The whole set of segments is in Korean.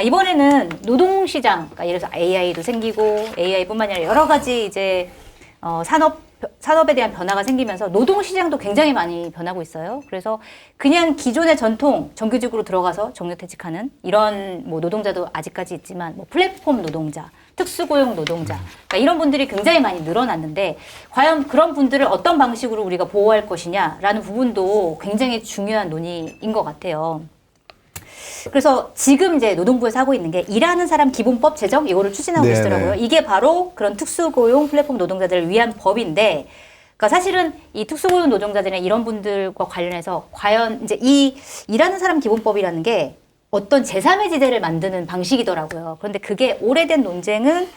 이번에는 노동시장, 그러니까 예를 들어서 AI도 생기고 AI뿐만 아니라 여러 가지 이제 산업에 대한 변화가 생기면서 노동시장도 굉장히 많이 변하고 있어요. 그래서 그냥 기존의 전통 정규직으로 들어가서 정규퇴직하는 이런 뭐 노동자도 아직까지 있지만 뭐 플랫폼 노동자, 특수고용 노동자, 그러니까 이런 분들이 굉장히 많이 늘어났는데 과연 그런 분들을 어떤 방식으로 우리가 보호할 것이냐라는 부분도 굉장히 중요한 논의인 것 같아요. 그래서 지금 이제 노동부에서 하고 있는 게 일하는 사람 기본법 제정 이거를 추진하고 계시더라고요. 이게 바로 그런 특수고용 플랫폼 노동자들을 위한 법인데, 그러니까 사실은 이 특수고용 노동자들이나 이런 분들과 관련해서 과연 이제 이 일하는 사람 기본법이라는 게 어떤 제3의 지대를 만드는 방식이더라고요. 그런데 그게 오래된 논쟁은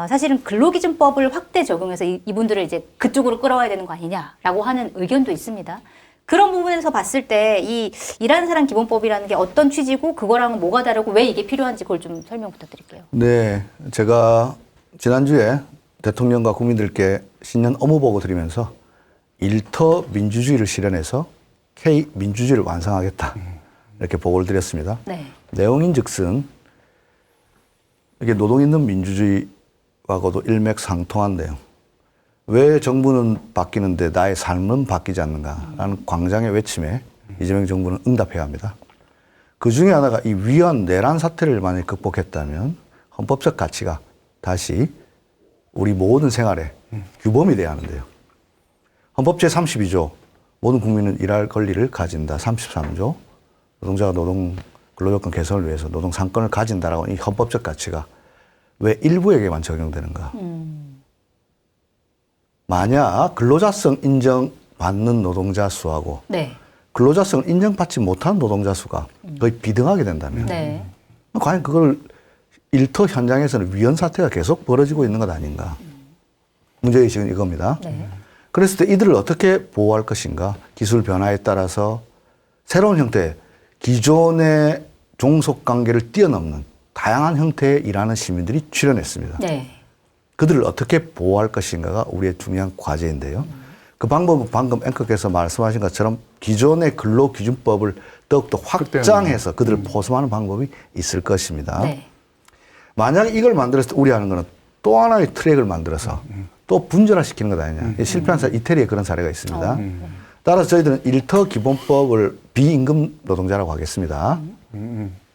사실은 근로기준법을 확대 적용해서 이분들을 이제 그쪽으로 끌어와야 되는 거 아니냐라고 하는 의견도 있습니다. 그런 부분에서 봤을 때 이 일하는 사람 기본법이라는 게 어떤 취지고 그거랑은 뭐가 다르고 왜 이게 필요한지 그걸 좀 설명 부탁드릴게요. 네, 제가 지난주에 대통령과 국민들께 신년 업무 보고 드리면서 일터 민주주의를 실현해서 K 민주주의를 완성하겠다 이렇게 보고를 드렸습니다. 네. 내용인즉슨 이게 노동 있는 민주주의하고도 일맥상통한데요. 왜 정부는 바뀌는데 나의 삶은 바뀌지 않는가라는 광장의 외침에 이재명 정부는 응답해야 합니다. 그 중에 하나가 이 위헌 내란 사태를 만약에 극복했다면 헌법적 가치가 다시 우리 모든 생활에 규범이 돼야 하는데요. 헌법 제32조 모든 국민은 일할 권리를 가진다. 33조 노동자가 노동 근로조건 개선을 위해서 노동 상권을 가진다라고 이 헌법적 가치가 왜 일부에게만 적용되는가? 만약 근로자성 인정받는 노동자 수하고 네. 근로자성을 인정받지 못하는 노동자 수가 거의 비등하게 된다면 네. 과연 그걸 일터 현장에서는 위헌 사태가 계속 벌어지고 있는 것 아닌가. 문제의식은 이겁니다. 네. 그랬을 때 이들을 어떻게 보호할 것인가. 기술 변화에 따라서 새로운 형태, 기존의 종속관계를 뛰어넘는 다양한 형태의 일하는 시민들이 출현했습니다. 네. 그들을 어떻게 보호할 것인가가 우리의 중요한 과제인데요. 그 방법은 방금 앵커께서 말씀하신 것처럼 기존의 근로기준법을 더욱더 확장해서 그들을 포섭하는 방법이 있을 것입니다. 네. 만약에 이걸 만들었을 때 우려하는 것은 또 하나의 트랙을 만들어서 또 분절화시키는 것 아니냐. 실패한 사례, 이태리에 그런 사례가 있습니다. 따라서 저희들은 일터 기본법을 비임금 노동자라고 하겠습니다.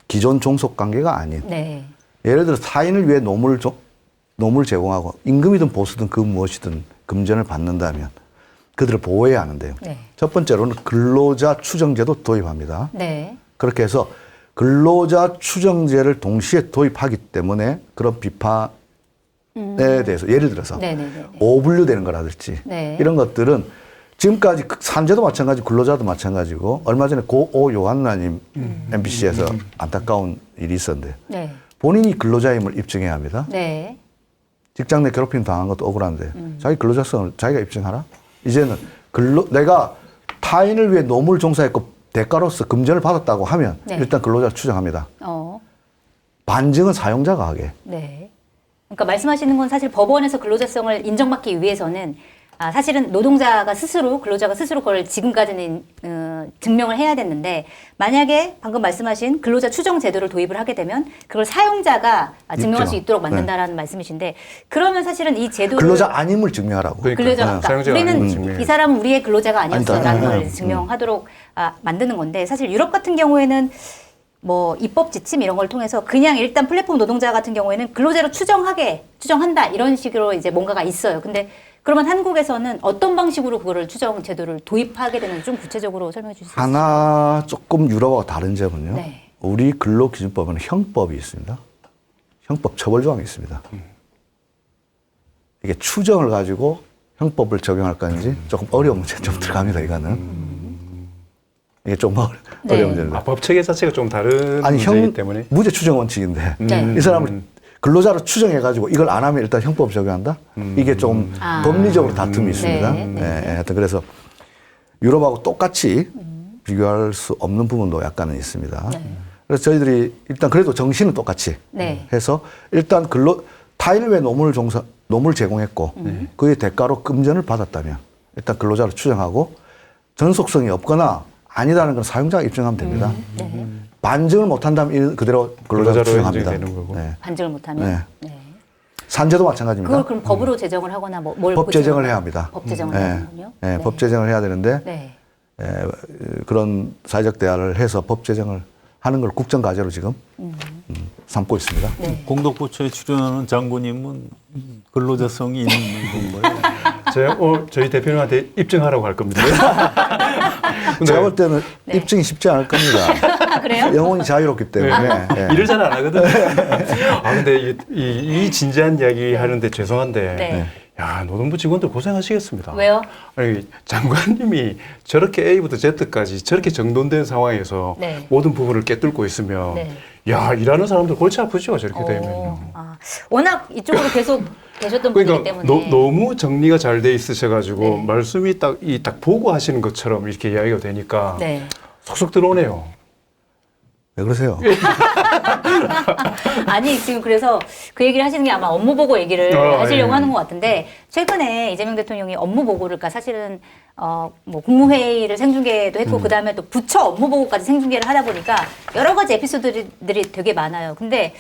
기존 종속관계가 아닌. 네. 예를 들어 타인을 위해 노무를 제공하고 임금이든 보수든 그 무엇이든 금전을 받는다면 그들을 보호해야 하는데요. 네. 첫 번째로는 근로자 추정제도 도입합니다. 네. 그렇게 해서 근로자 추정제를 동시에 도입하기 때문에 그런 비판에 대해서 예를 들어서 오분류되는 거라든지 네. 이런 것들은 지금까지 산재도 마찬가지고 근로자도 마찬가지고 얼마 전에 고오 요한나님 MBC에서 안타까운 일이 있었는데 네. 본인이 근로자임을 입증해야 합니다. 네. 직장 내 괴롭힘 당한 것도 억울한데 자기 근로자성을 자기가 입증하라? 이제는 내가 타인을 위해 노무를 종사했고 대가로서 금전을 받았다고 하면 일단 근로자를 추정합니다. 반증은 사용자가 하게. 네. 그러니까 말씀하시는 건 사실 법원에서 근로자성을 인정받기 위해서는 사실은 노동자가 스스로, 근로자가 스스로 그걸 지금까지는 증명을 해야 됐는데 만약에 방금 말씀하신 근로자 추정 제도를 도입을 하게 되면 그걸 사용자가 증명할 수 있도록 만든다라는 말씀이신데 그러면 사실은 이 제도를 근로자 아님을 증명하라고. 그러니까 우리는 이 사람은 우리의 근로자가 아니었어라는 걸 증명하도록 만드는 건데 사실 유럽 같은 경우에는 뭐 입법 지침 이런 걸 통해서 그냥 일단 플랫폼 노동자 같은 경우에는 근로자로 추정한다 이런 식으로 이제 뭔가가 있어요. 근데 그러면 한국에서는 어떤 방식으로 그거를 추정 제도를 도입하게 되는지 좀 구체적으로 설명해 주실 수 있어요? 하나 조금 유럽하고 다른 점은요. 네. 우리 근로기준법은 형법이 있습니다. 형법 처벌 조항이 있습니다. 이게 추정을 가지고 형법을 적용할 건지 조금 어려운 문제 좀 들어갑니다. 이거는. 이게 좀 어려운 문제입니다. 법 체계 자체가 좀 다른 문제이기 때문에. 무죄 추정 원칙인데 이 사람을 근로자로 추정해가지고 이걸 안 하면 일단 형법 적용한다? 이게 좀 법리적으로 다툼이 있습니다. 하여튼 그래서 유럽하고 똑같이 비교할 수 없는 부분도 약간은 있습니다. 그래서 저희들이 일단 그래도 정신은 똑같이 해서 일단 타인을 위해 노무를 제공했고 그의 대가로 금전을 받았다면 일단 근로자로 추정하고 전속성이 없거나 아니다는 건 사용자가 입증하면 됩니다. 네. 반증을 못한다면 그대로 근로자로 근로자로 추정합니다. 인정되는 거고. 네. 반증을 못하면. 네. 산재도 마찬가지입니다. 그걸 그럼 법으로 제정을 하거나 뭘 법 제정을 보충하거나 해야 합니다. 법 제정을 네. 해야 하는군요. 네, 법 제정을 해야 되는데 네. 그런 사회적 대화를 해서 법 제정을 하는 걸 국정과제로 지금 삼고 있습니다. 네. 공덕부처에 출연하는 장군님은 근로자성이 있는 건가요? 저희 대표님한테 입증하라고 할 겁니다. 근데 제가 볼 때는 네. 입증이 쉽지 않을 겁니다. 그래요? 영혼이 자유롭기 때문에. 네. 일을 잘 안 하거든. 근데 이 진지한 이야기 하는데 죄송한데, 네. 야, 노동부 직원들 고생하시겠습니다. 왜요? 아니, 장관님이 저렇게 A부터 Z까지 저렇게 정돈된 상황에서 네. 모든 부분을 깨뚫고 있으면, 네. 야, 일하는 사람들 골치 아프죠, 저렇게 되면. 워낙 이쪽으로 계속 계셨던 분이기 그러니까 때문에. 너무 정리가 잘 돼 있으셔가지고 네. 말씀이 딱 보고 하시는 것처럼 이렇게 이야기가 되니까 네. 속속 들어오네요. 왜 그러세요? 아니 지금 그래서 그 얘기를 하시는 게 아마 업무 보고 얘기를 하시려고 예. 하는 것 같은데 최근에 이재명 대통령이 업무 보고를 그러니까 사실은 뭐 국무회의를 생중계도 했고 그다음에 또 부처 업무 보고까지 생중계를 하다 보니까 여러 가지 에피소드들이 되게 많아요. 근데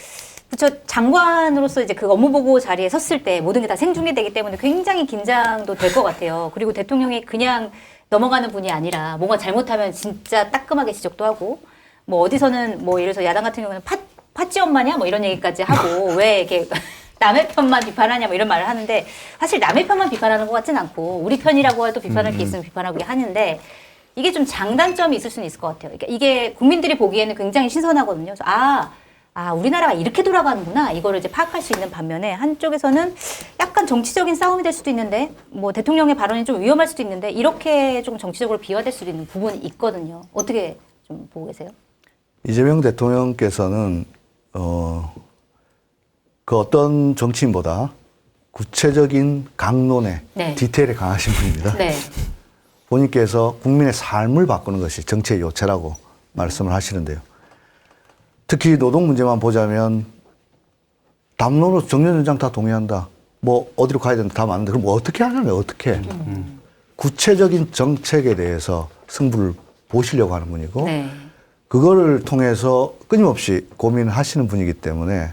부처 장관으로서 이제 그 업무 보고 자리에 섰을 때 모든 게 다 생중계되기 때문에 굉장히 긴장도 될 것 같아요. 그리고 대통령이 그냥 넘어가는 분이 아니라 뭔가 잘못하면 진짜 따끔하게 지적도 하고 뭐 어디서는 뭐 예를 들어서 야당 같은 경우는 팥쥐 엄마냐 뭐 이런 얘기까지 하고 왜 이렇게 남의 편만 비판하냐 뭐 이런 말을 하는데 사실 남의 편만 비판하는 것 같진 않고 우리 편이라고 해도 비판할 게 있으면 비판하고 하는데 이게 좀 장단점이 있을 수는 있을 것 같아요. 그러니까 이게 국민들이 보기에는 굉장히 신선하거든요. 그래서 우리나라가 이렇게 돌아가는구나 이거를 이제 파악할 수 있는 반면에 한쪽에서는 약간 정치적인 싸움이 될 수도 있는데 뭐 대통령의 발언이 좀 위험할 수도 있는데 이렇게 좀 정치적으로 비화될 수도 있는 부분이 있거든요. 어떻게 좀 보고 계세요? 이재명 대통령께서는 그 어떤 정치인보다 구체적인 강론에 네. 디테일에 강하신 분입니다. 네. 본인께서 국민의 삶을 바꾸는 것이 정치의 요체라고 말씀을 하시는데요. 특히 노동 문제만 보자면 담론으로 정년연장 다 동의한다. 뭐 어디로 가야 된다 다 맞는데 그럼 뭐 어떻게 하냐면 어떻게 구체적인 정책에 대해서 승부를 보시려고 하는 분이고 네. 그거를 통해서 끊임없이 고민하시는 분이기 때문에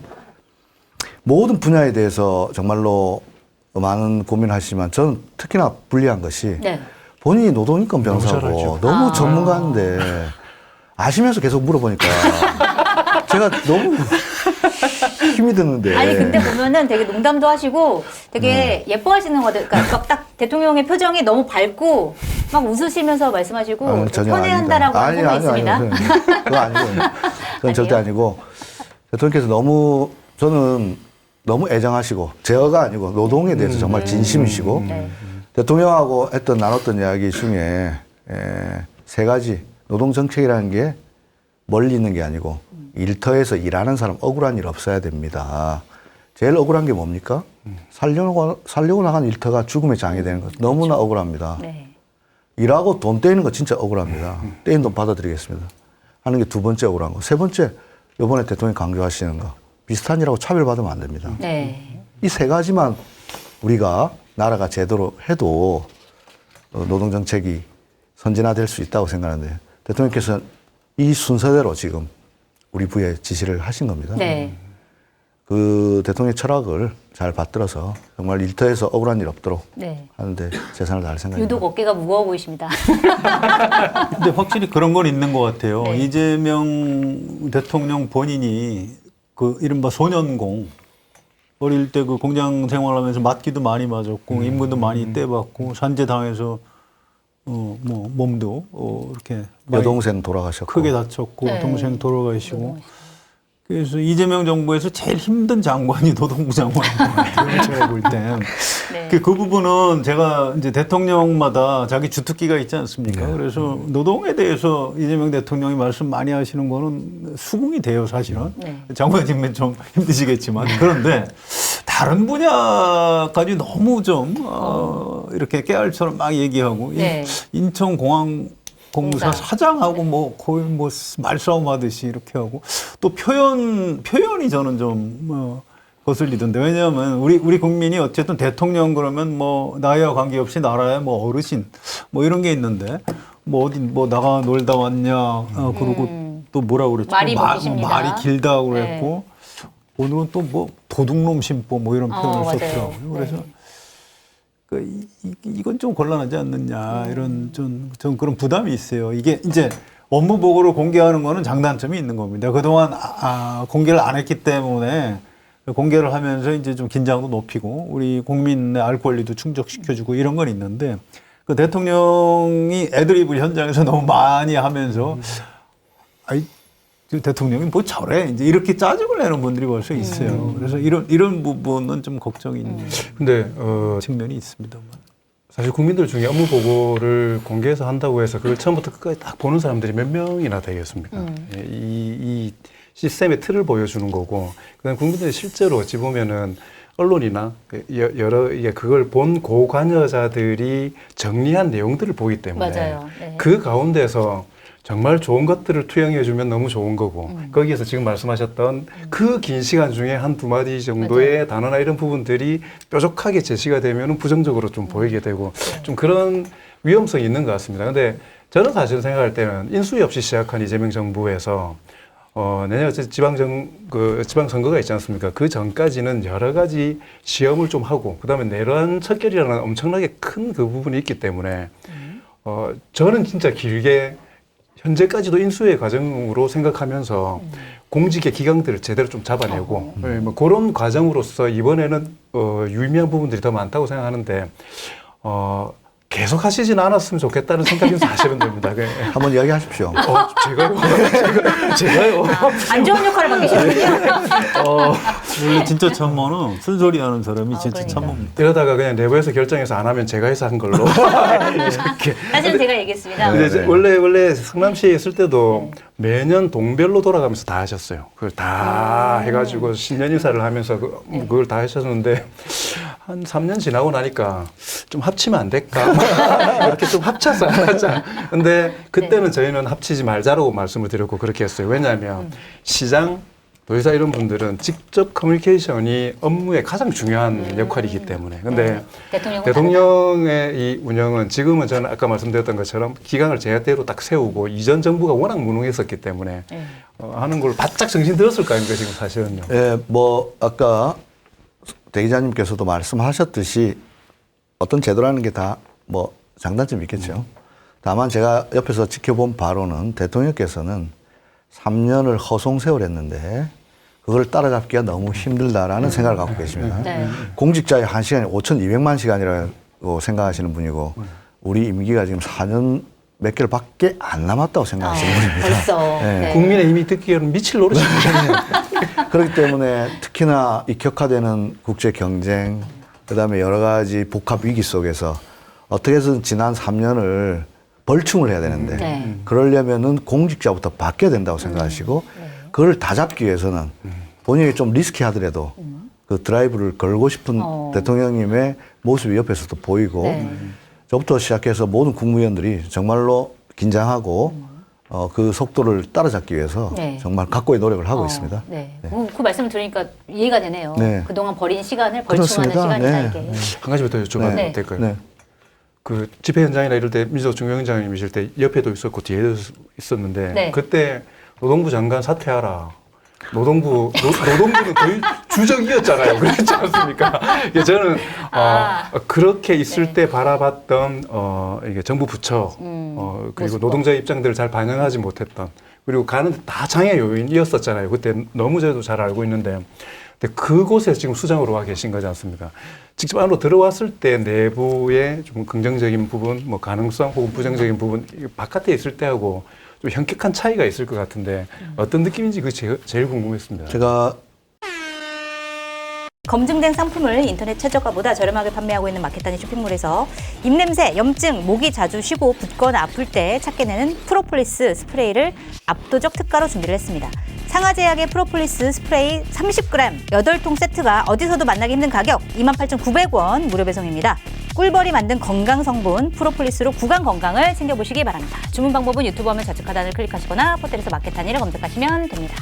모든 분야에 대해서 정말로 많은 고민을 하시지만 저는 특히나 불리한 것이 네. 본인이 노동인권 너무 잘 변호사고 알죠. 너무 전문가인데 아시면서 계속 물어보니까 제가 너무 힘이 드는데. 아니 근데 보면은 되게 농담도 하시고 되게 예뻐하시는 것 같아요. 그러니까 막 딱 대통령의 표정이 너무 밝고 막 웃으시면서 말씀하시고 전혀 편애한다라고 하는 부분이 있습니다. 그거 아니고. 그건 절대 아니고 대통령께서 저는 너무 애정하시고 제어가 아니고 노동에 대해서 정말 진심이시고 네. 대통령하고 나눴던 이야기 중에 세 가지 노동 정책이라는 게 멀리 있는 게 아니고 일터에서 일하는 사람 억울한 일 없어야 됩니다. 제일 억울한 게 뭡니까? 살려고 나간 일터가 죽음의 장이 되는 것 너무나 억울합니다. 네. 일하고 돈 떼이는 거 진짜 억울합니다. 떼인 돈 받아드리겠습니다. 하는 게 두 번째 억울한 거. 세 번째 이번에 대통령이 강조하시는 거 비슷한 일하고 차별받으면 안 됩니다. 네. 이 세 가지만 우리가 나라가 제대로 해도 노동정책이 선진화될 수 있다고 생각하는데 대통령께서 이 순서대로 지금 우리 부에 지시를 하신 겁니다. 네. 그 대통령의 철학을 잘 받들어서 정말 일터에서 억울한 일 없도록 네. 하는데 최선을 다할 생각입니다. 유독 어깨가 무거워 보이십니다. 근데 확실히 그런 건 있는 것 같아요. 네. 이재명 대통령 본인이 그 이른바 소년공 어릴 때 그 공장 생활하면서 맞기도 많이 맞았고 임금도 많이 떼받고 산재 당해서 뭐 몸도 이렇게 많이 여동생 돌아가셨고 크게 다쳤고 네. 동생 돌아가시고 그래서 이재명 정부에서 제일 힘든 장관이 노동부 장관인 것 같아요. 제가 볼 땐. 네. 그 부분은 제가 이제 대통령마다 자기 주특기가 있지 않습니까? 그래서 노동에 대해서 이재명 대통령이 말씀 많이 하시는 거는 수긍이 돼요, 사실은. 네. 장관님은 좀 힘드시겠지만. 그런데 다른 분야까지 너무 좀 이렇게 깨알처럼 막 얘기하고 네. 인천공항 공사 사장하고 뭐 거의 뭐 말싸움 하듯이 이렇게 하고 또 표현이 저는 좀 거슬리던데 왜냐하면 우리 국민이 어쨌든 대통령 그러면 뭐 나이와 관계없이 나라의 뭐 어르신 뭐 이런 게 있는데 뭐 어디 뭐 나가 놀다 왔냐 그러고 또 뭐라 그랬죠? 말이 먹히십니다. 말이 길다고 그랬고 오늘은 또 뭐 도둑놈 심보 뭐 이런 표현을 맞아요. 썼더라고요. 그래서 이건 좀 곤란하지 않느냐 이런 좀 그런 부담이 있어요. 이게 이제 업무 보고를 공개하는 거는 장단점이 있는 겁니다. 그동안 공개를 안 했기 때문에 공개를 하면서 이제 좀 긴장도 높이고 우리 국민의 알 권리도 충족시켜주고 이런 건 있는데 그 대통령이 애드리브 현장에서 너무 많이 하면서 그 대통령이 뭐 저래 이제 이렇게 짜증을 내는 분들이 벌써 있어요. 그래서 이런 부분은 좀 걱정이 있는 근데 측면이 있습니다. 사실 국민들 중에 업무 보고를 공개해서 한다고 해서 그걸 처음부터 끝까지 딱 보는 사람들이 몇 명이나 되겠습니까? 예, 이 시스템의 틀을 보여주는 거고, 그다음 국민들이 실제로 어찌 보면은 언론이나 여러 이게 그걸 본 고관여자들이 정리한 내용들을 보기 때문에 맞아요. 네. 그 가운데서 정말 좋은 것들을 투영해주면 너무 좋은 거고 거기에서 지금 말씀하셨던 그 긴 시간 중에 한두 마디 정도의 맞아요. 단어나 이런 부분들이 뾰족하게 제시가 되면 부정적으로 좀 보이게 되고 좀 그런 위험성이 있는 것 같습니다. 근데 저는 사실 생각할 때는 인수위 없이 시작한 이재명 정부에서 내년 지방선거가 있지 않습니까? 그 전까지는 여러 가지 시험을 좀 하고 그다음에 내란 척결이라는 엄청나게 큰 그 부분이 있기 때문에 저는 진짜 길게 현재까지도 인수의 과정으로 생각하면서 공직의 기강들을 제대로 좀 잡아내고 뭐 그런 과정으로서 이번에는 유의미한 부분들이 더 많다고 생각하는데 계속 하시진 않았으면 좋겠다는 생각이 사실은 듭니다. 한번 이야기하십시오. 제가요. 안 좋은 역할을 맡기시는군요. 원래 진짜 참모는 쓴소리 하는 사람이 진짜 그러니까. 참모입니다. 이러다가 그냥 내부에서 결정해서 안 하면 제가 해서 한 걸로. 이렇게. 사실은 제가 얘기했습니다. 근데 네. 원래 성남시에 있을 때도 매년 동별로 돌아가면서 다 하셨어요. 그걸 다 해가지고 신년 인사를 하면서 그걸 다 하셨는데 한 3년 지나고 나니까 좀 합치면 안 될까? 이렇게 좀 합쳐서 하자. 근데 그때는 저희는 합치지 말자라고 말씀을 드렸고 그렇게 했어요. 왜냐하면 시장, 도지사 이런 분들은 직접 커뮤니케이션이 업무의 가장 중요한 역할이기 때문에. 근데 대통령의 이 운영은 지금은 저는 아까 말씀드렸던 것처럼 기강을 제때로 딱 세우고 이전 정부가 워낙 무능했었기 때문에 하는 걸 바짝 정신 들었을 거 아닙니까 지금 사실은요. 예, 뭐 아까 대 기자님께서도 말씀하셨듯이 어떤 제도라는 게 다 뭐 장단점이 있겠죠. 다만 제가 옆에서 지켜본 바로는 대통령께서는 3년을 허송세월 했는데 그걸 따라잡기가 너무 힘들다라는 생각을 갖고 계십니다. 네. 공직자의 한 시간이 5,200만 시간이라고 생각하시는 분이고 우리 임기가 지금 4년 몇 개월밖에 안 남았다고 생각하시는 분입니다. 벌써. 네. 네. 국민의 힘이 듣기에는 미칠 노릇입니다. 그렇기 때문에 특히나 이 격화되는 국제 경쟁, 그다음에 여러 가지 복합 위기 속에서 어떻게 해서든 지난 3년을 벌충을 해야 되는데 네. 그러려면은 공직자부터 바뀌어야 된다고 생각하시고 그걸 다 잡기 위해서는 본인이 좀 리스키하더라도 그 드라이브를 걸고 싶은 대통령님의 모습이 옆에서도 보이고 네. 저부터 시작해서 모든 국무위원들이 정말로 긴장하고 그 속도를 따라잡기 위해서 네. 정말 각고의 노력을 하고 있습니다. 네. 그 말씀을 들으니까 이해가 되네요. 네. 그동안 버린 시간을 벌충하는 그렇습니다. 시간이다 네. 이게. 한 가지 더 여쭤봐도 네. 될까요? 네. 그 집회 현장이나 이럴 때 민주당 중앙위원장님이실 때 옆에도 있었고 뒤에도 있었는데 네. 그때 노동부 장관 사퇴하라. 노동부는 거의 주적이었잖아요. 그렇지 않습니까? 저는 그렇게 있을 때 바라봤던 이게 정부 부처 그리고 모습과. 노동자의 입장들을 잘 반영하지 못했던 그리고 가는데 다 장애 요인이었었잖아요. 그때 너무 저도 잘 알고 있는데 근데 그곳에서 지금 수장으로 와 계신 거지 않습니까? 직접 안으로 들어왔을 때 내부의 좀 긍정적인 부분, 뭐 가능성 혹은 부정적인 부분 바깥에 있을 때하고 좀 현격한 차이가 있을 것 같은데 어떤 느낌인지 그게 제일 궁금했습니다. 제가 검증된 상품을 인터넷 최저가보다 저렴하게 판매하고 있는 마켓단위 쇼핑몰에서 입냄새, 염증, 목이 자주 쉬고 붓거나 아플 때 찾게 되는 프로폴리스 스프레이를 압도적 특가로 준비를 했습니다. 상하제약의 프로폴리스 스프레이 30g 8통 세트가 어디서도 만나기 힘든 가격 28,900원 무료 배송입니다. 꿀벌이 만든 건강 성분 프로폴리스로 구강 건강을 챙겨보시기 바랍니다. 주문 방법은 유튜브 화면 좌측 하단을 클릭하시거나 포털에서 마켓단위를 검색하시면 됩니다.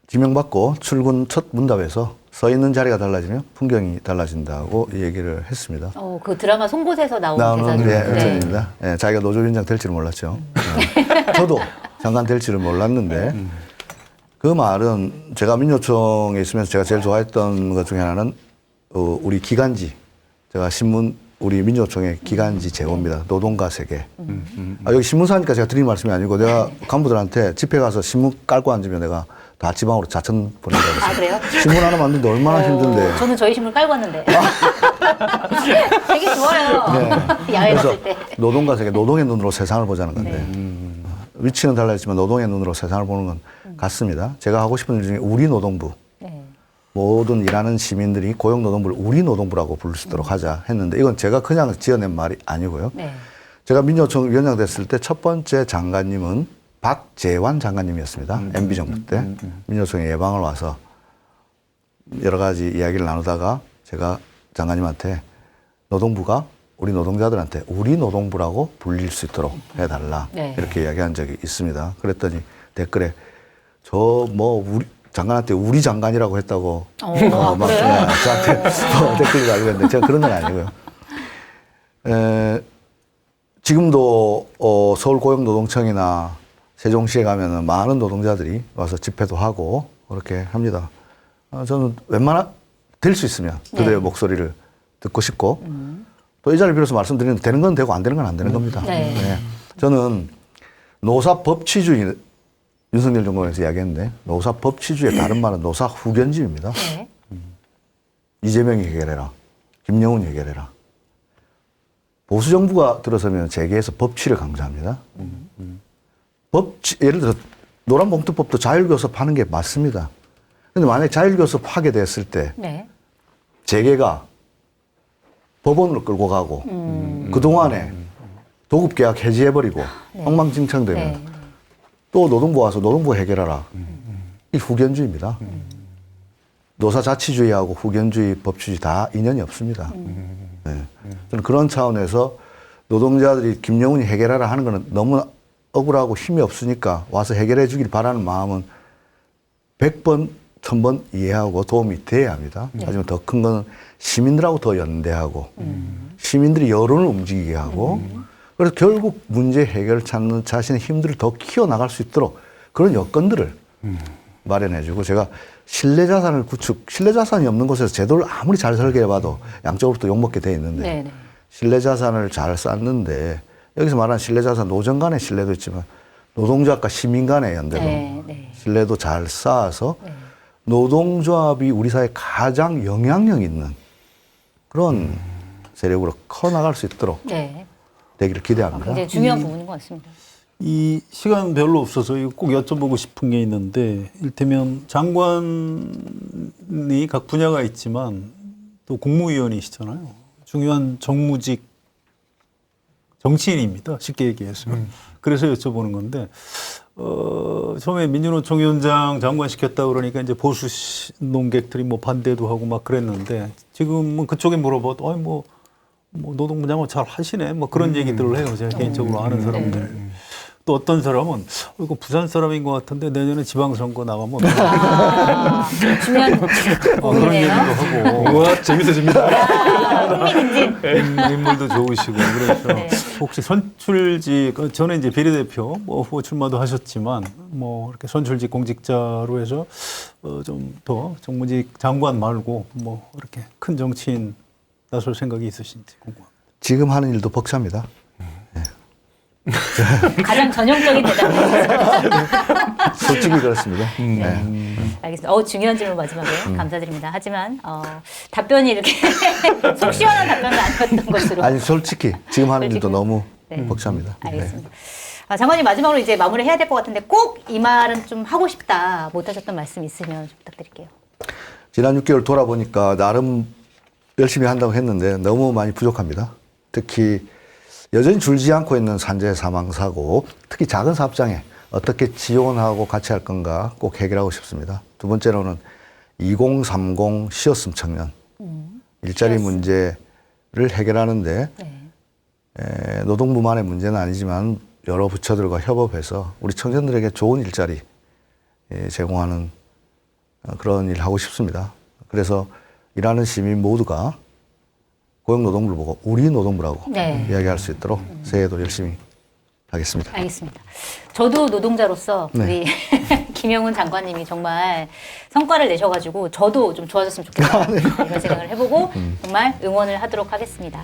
지명받고 출근 첫 문답에서 서 있는 자리가 달라지면 풍경이 달라진다고 얘기를 했습니다. 그 드라마 송곳에서 나온 나오는 대사죠. 전입니다. 예, 자기가 노조위원장 될지는 몰랐죠. 저도 장관 될지는 몰랐는데 그 말은 제가 민요총에 있으면서 제가 제일 좋아했던 것 중에 하나는 우리 기간지, 제가 신문 우리 민요총의 기간지 제고입니다. 노동과 세계. 여기 신문사니까 제가 드리는 말씀이 아니고 내가 간부들한테 집회 가서 신문 깔고 앉으면 내가 다 지방으로 자천 보낸다고 했어요. 아, 그래요? 신문 하나 만드는데 얼마나 힘든데. 저는 저희 신문 깔고 왔는데. 되게 좋아요. 야외 그래서 갔을 때. 노동과 세계, 노동의 눈으로 세상을 보자는 건데 위치는 달라지만 노동의 눈으로 세상을 보는 건 같습니다. 제가 하고 싶은 일 중에 우리 노동부, 네. 모든 일하는 시민들이 고용노동부를 우리 노동부라고 부를 수 있도록 하자 했는데 이건 제가 그냥 지어낸 말이 아니고요. 네. 제가 민요총 위원장 됐을 때 첫 번째 장관님은 박재환 장관님이었습니다. MB 정부 때 민요총에 예방을 와서 여러 가지 이야기를 나누다가 제가 장관님한테 노동부가 우리 노동자들한테 우리 노동부라고 불릴 수 있도록 해달라. 네. 이렇게 이야기한 적이 있습니다. 그랬더니 댓글에 우리 장관한테 우리 장관이라고 했다고 그래요? 저한테 댓글이 달리고 했는데 제가 그런 건 아니고요. 지금도 서울고용노동청이나 세종시에 가면은 많은 노동자들이 와서 집회도 하고 그렇게 합니다. 저는 될 수 있으면 그들의 목소리를 듣고 싶고 또 이 자리를 빌어서 말씀드리는 되는 건 되고 안 되는 건 안 되는 겁니다. 네. 저는 노사법치주의 윤석열 정권에서 이야기했는데 노사법치주의의 다른 말은 노사후견주의입니다. 네. 이재명이 해결해라. 김영훈이 해결해라. 보수정부가 들어서면 재계에서 법치를 강조합니다. 예를 들어 노란봉투법도 자율교섭 하는 게 맞습니다. 근데 만약에 자율교섭 하게 됐을 때 네. 재계가 법원으로 끌고 가고 그동안에 도급계약 해지해버리고 엉망진창되면 네. 또 노동부 와서 노동부 해결하라. 이 후견주의입니다. 노사자치주의하고 후견주의, 법치주의 다 인연이 없습니다. 네. 저는 그런 차원에서 노동자들이 김영훈이 해결하라 하는 거는 너무 억울하고 힘이 없으니까 와서 해결해 주길 바라는 마음은 100번, 1000번 이해하고 도움이 돼야 합니다. 하지만 더 큰 거는 시민들하고 더 연대하고 시민들이 여론을 움직이게 하고 그래서 결국 문제 해결을 찾는 자신의 힘들을 더 키워나갈 수 있도록 그런 여건들을 마련해주고 제가 신뢰자산이 없는 곳에서 제도를 아무리 잘 설계해봐도 양쪽으로부터 욕먹게 돼 있는데 네. 신뢰자산을 잘 쌓는데 여기서 말하는 신뢰자산 노정 간의 신뢰도 있지만 노동자과 시민 간의 연대도 네. 신뢰도 잘 쌓아서 노동조합이 우리 사회에 가장 영향력 있는 그런 세력으로 커나갈 수 있도록 네. 되기를 기대합니다. 굉장히 중요한 부분인 것 같습니다. 이 시간 별로 없어서 이거 꼭 여쭤보고 싶은 게 있는데 일테면 장관이 각 분야가 있지만 또 국무위원이시잖아요. 중요한 정무직 정치인입니다. 쉽게 얘기해서. 그래서 여쭤보는 건데 처음에 민주노총 위원장 장관 시켰다 그러니까 이제 보수 농객들이 뭐 반대도 하고 막 그랬는데 지금은 그쪽에 물어봐도 뭐 노동부 장관 잘 하시네 뭐 그런 얘기들을 해요. 제가 개인적으로 아는 사람들. 또 어떤 사람은 이거 부산 사람인 것 같은데 내년에 지방선거 나가면 중요한 그런 얘기도 하고 와, 재밌어집니다. 인물도 좋으시고 그래서 네. 혹시 선출직 저는 이제 비례대표 뭐 후보 출마도 하셨지만 뭐 이렇게 선출직 공직자로 해서 좀 더 정무직 장관 말고 뭐 이렇게 큰 정치인 나설 생각이 있으신지 궁금합니다. 지금 하는 일도 벅찹니다. 가장 전형적인 대답이었습니다. 솔직히 그렇습니다. 알겠습니다. 중요한 질문 마지막에 감사드립니다. 하지만 답변이 이렇게 속 시원한 답변은 아니었던 것으로. 아니 솔직히 지금 하는 일도 솔직히. 너무 네. 벅찹니다. 알겠습니다. 장관님 마지막으로 이제 마무리해야 될 것 같은데 꼭 이 말은 좀 하고 싶다 못하셨던 말씀 있으면 좀 부탁드릴게요. 지난 6개월 돌아보니까 나름 열심히 한다고 했는데 너무 많이 부족합니다. 특히 여전히 줄지 않고 있는 산재 사망 사고, 특히 작은 사업장에 어떻게 지원하고 같이 할 건가 꼭 해결하고 싶습니다. 두 번째로는 2030 쉬었음 청년 일자리 문제를 해결하는데 노동부만의 문제는 아니지만 여러 부처들과 협업해서 우리 청년들에게 좋은 일자리 제공하는 그런 일 하고 싶습니다. 그래서 일하는 시민 모두가 고용노동부를 보고 우리 노동부라고 네. 이야기할 수 있도록 새해도 열심히 하겠습니다. 알겠습니다. 저도 노동자로서 네. 우리 김영훈 장관님이 정말 성과를 내셔가지고 저도 좀 좋아졌으면 좋겠다 이런 생각을 해보고 정말 응원을 하도록 하겠습니다.